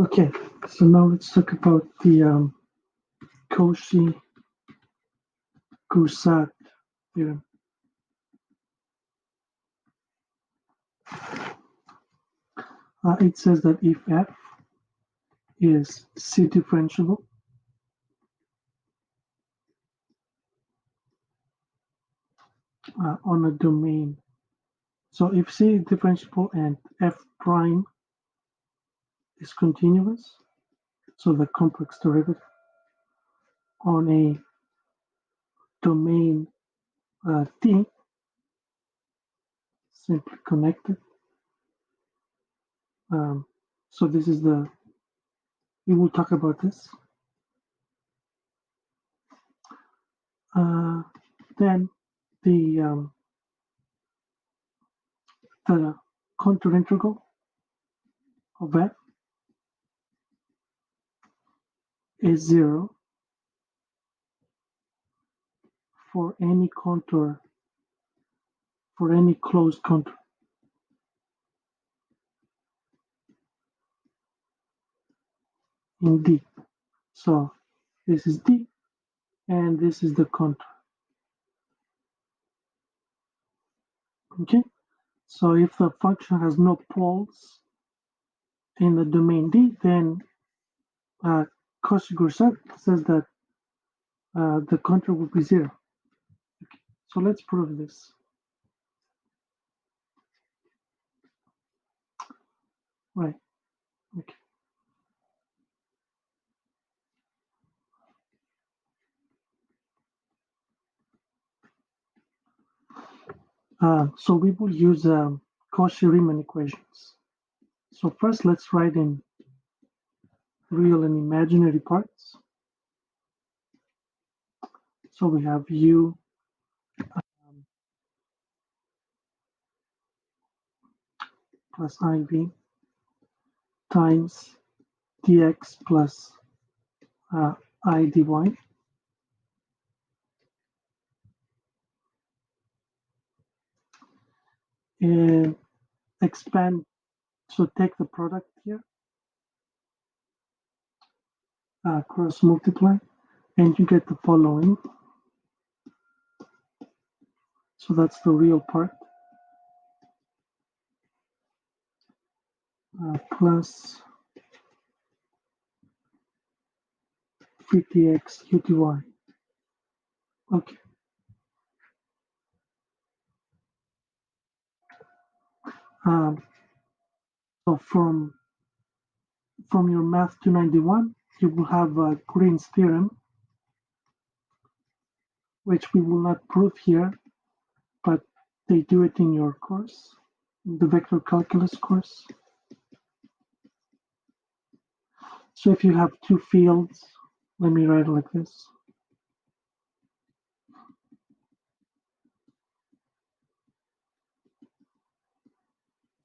Okay, so now let's talk about the Cauchy Goursat theorem. It says that if f is C differentiable on a domain, so if C is differentiable and f prime is continuous, so the complex derivative on a domain T, simply connected. So this is we will talk about this. Then the contour integral of f is 0 for any contour, for any closed contour. In D. So this is D, and this is the contour. Okay? So if the function has no poles in the domain D, then Cauchy Goursat says that the contour will be 0. Okay. So let's prove this. Right. Okay. So we will use Cauchy-Riemann equations. So first, let's write in real and imaginary parts. So we have U plus IV times dx plus I dy. And expand, so take the product here, cross multiply, and you get the following. So that's the real part. Plus 50x u dy. Okay. So from your Math 291, you will have Green's theorem, which we will not prove here, but they do it in your course, the vector calculus course. So if you have two fields, let me write it like this.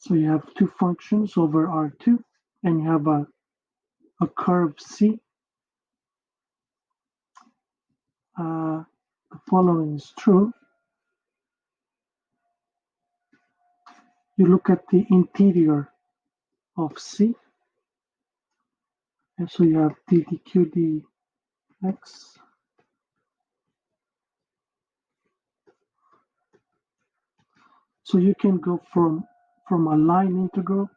So you have two functions over R2, and you have a curve C. The following is true. You look at the interior of C, and so you have d dq dx. So you can go from a line integral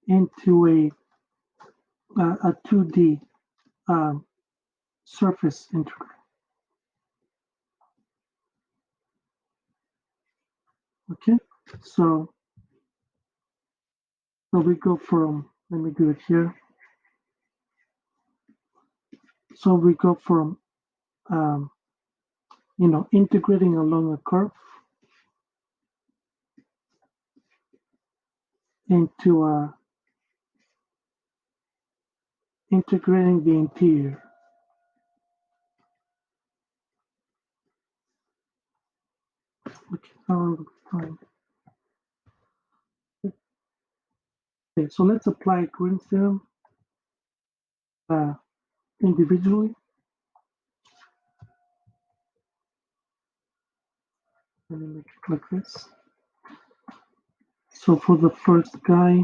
into a 2D surface integral. Okay, so we go from, let me do it here. So we go from, integrating along a curve into integrating the interior. Okay, fine. Okay, so let's apply Green's theorem individually. Let me make it like this. So for the first guy,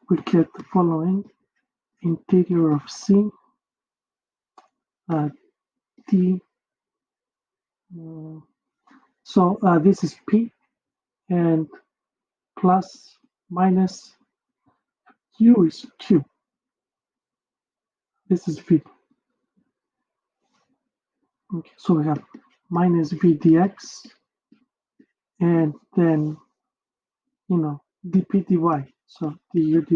we get the following: interior of C, D. So this is P, and plus minus Q is Q. This is V. Okay, so we have minus V dx, and then dp dy. So du dy.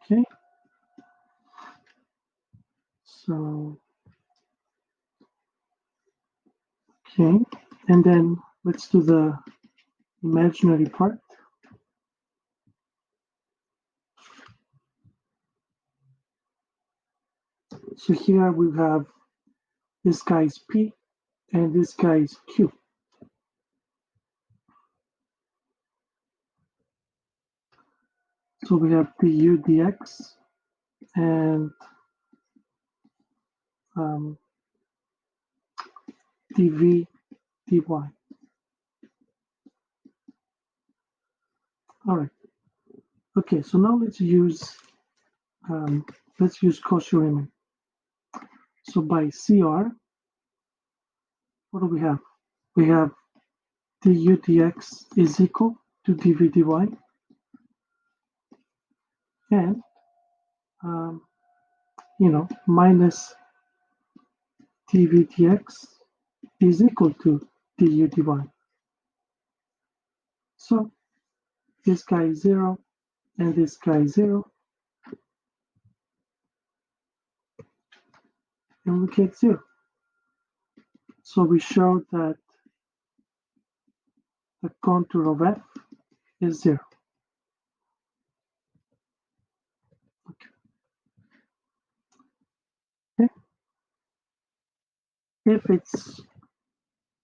Okay. So okay, and then let's do the imaginary part. So here we have this guy is P and this guy is Q. So we have du dx and dv dy. All right. Okay, so now let's use Cauchy Riemann. So by CR, what do we have? We have du dx is equal to dv dy, and minus dv dx is equal to du dy. So this guy is 0 and this guy is 0, and we get 0. So we showed that the contour of f is 0. Okay. If it's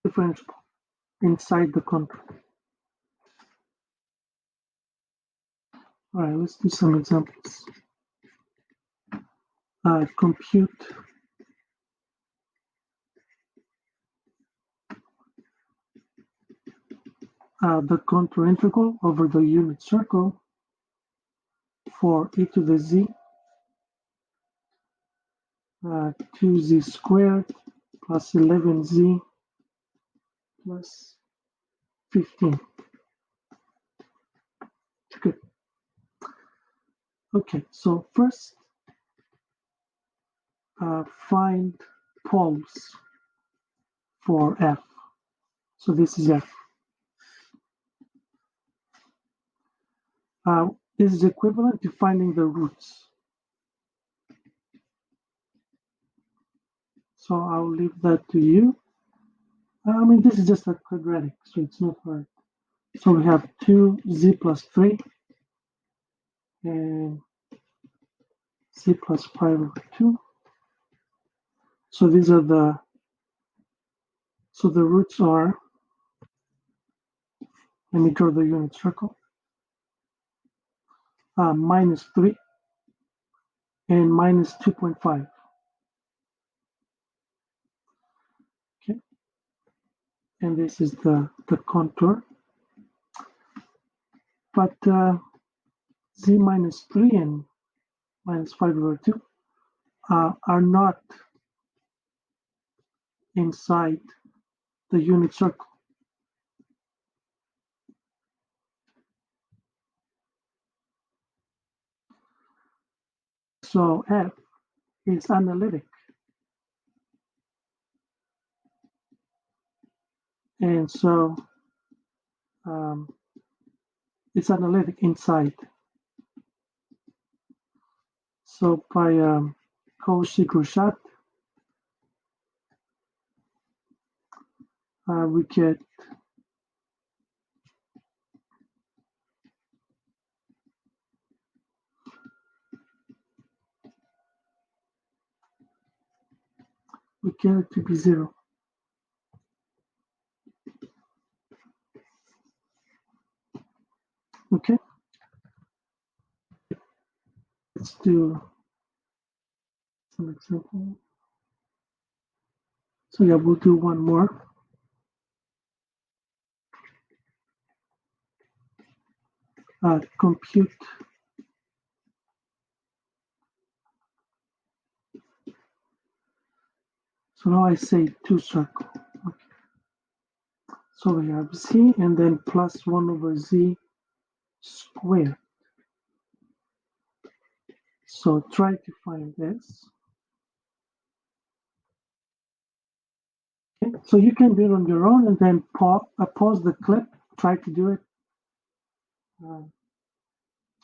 differentiable inside the contour. All right, let's do some examples. Compute the contour integral over the unit circle for e to the z 2z squared plus 11z plus 15. Good. Okay, so first find poles for f. So this is f. This is equivalent to finding the roots. So I'll leave that to you. I mean, this is just a quadratic, so it's not hard. So we have 2z plus 3 and z plus 5 over 2. So these are the roots are, let me draw the unit circle, minus 3 and minus 2.5. Okay, and this is the contour. But z minus 3 and minus 5 over 2 are not inside the unit circle. So f is analytic. And so it's analytic inside. So by Cauchy Goursat, we get it to be 0. Okay, let's do some example. So yeah, we'll do one more. Compute. So now I say 2 circle. Okay. So we have z and then plus 1 over z squared. So try to find this. Okay. So you can do it on your own and then pause the clip, try to do it,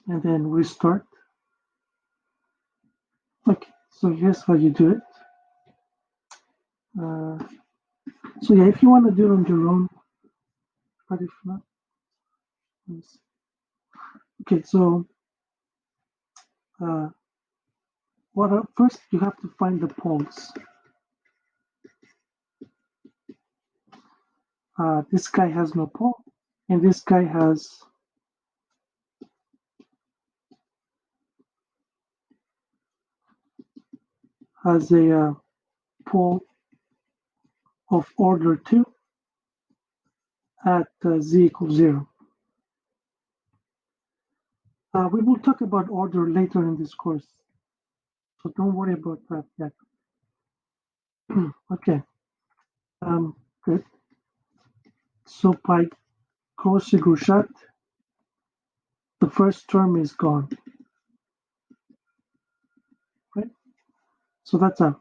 and then restart. Okay, so here's how you do it. So yeah, if you want to do it on your own, but if not, okay, so first you have to find the poles. This guy has no pole, and this guy has a pole of order 2 at z equals 0. We will talk about order later in this course, so don't worry about that yet. Okay, good. So by Cauchy Goursat, the first term is gone, right? So that's out.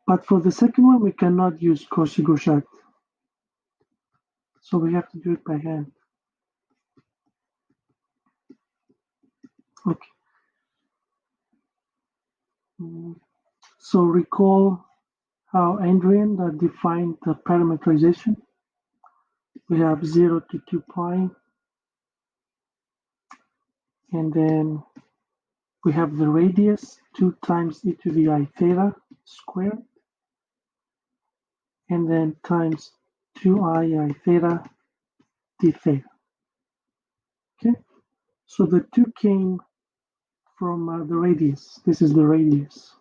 But for the second one, we cannot use Cauchy Goursat, so we have to do it by hand. Okay. So recall how Adrian defined the parameterization. We have 0 to 2 pi, and then we have the radius 2 times e to the I theta squared, and then times 2I theta d theta. Okay, so the 2 came from the radius. This is the radius.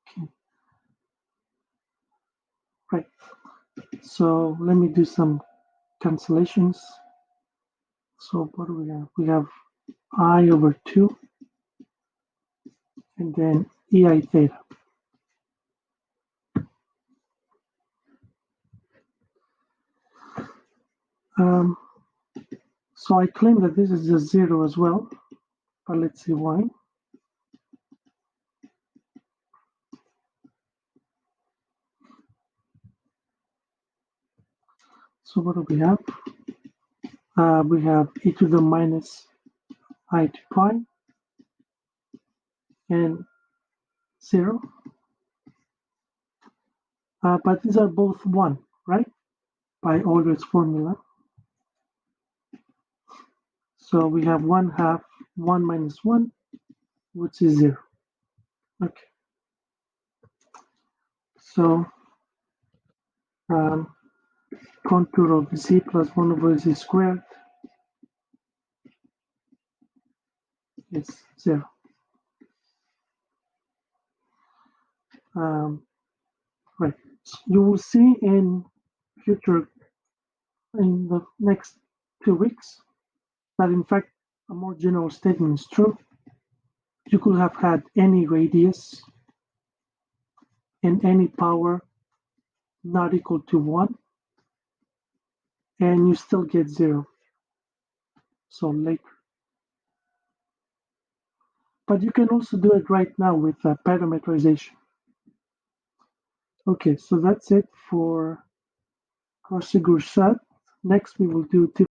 Okay, right. So let me do some cancellations. So what do we have? We have I over 2, and then ei theta. So I claim that this is a 0 as well, but let's see why. So what do we have? We have e to the minus I to pi and 0. But these are both 1, right? By Euler's formula. So we have 1/2 1 minus 1, which is 0. Okay. So contour of z plus 1 over z squared is 0. Right. So you will see in the next 2 weeks that in fact a more general statement is true. You could have had any radius and any power not equal to 1, and you still get 0. So later. But you can also do it right now with parameterization. Okay, so that's it for Cauchy Goursat. Next we will do